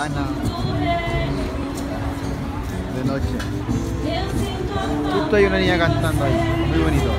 Habana de noche. Justo hay una niña cantando ahí, muy bonito.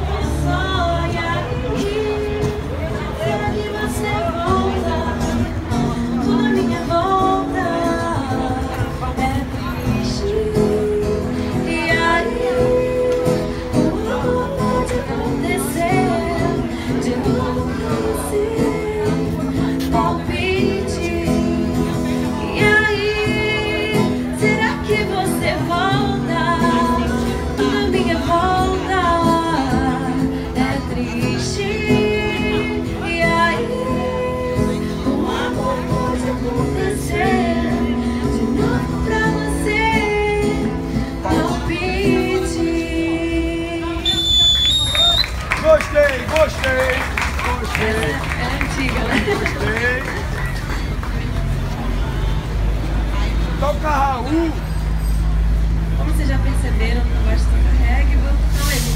Gostei! É antiga, né? Gostei! Toca Raul! Como vocês já perceberam, eu gosto de tocar reggae, vou tocar ele.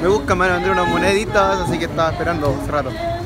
Me buscan, me mandar unas moneditas, así que estaba esperando hace rato.